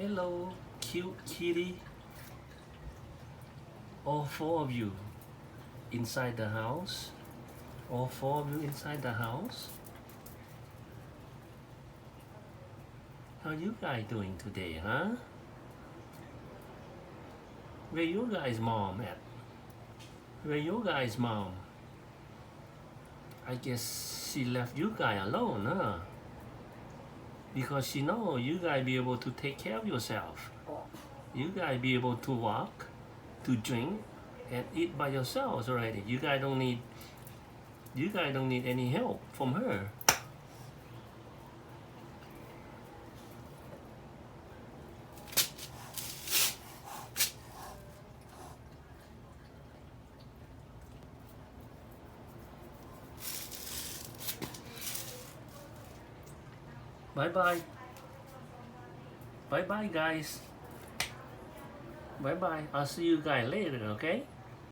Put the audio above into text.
Hello, cute kitty. All four of you inside the house. All four of you inside the house. How you guys doing today, huh? Where you guys' mom at? Where you guys' mom? I guess she left you guys alone, huh? Because she know you guys be able to take care of yourself. You guys be able to walk, to drink, and eat by yourselves already. You guys don't need any help from her. Bye bye. Bye bye guys. Bye bye. I'll see you guys later, okay?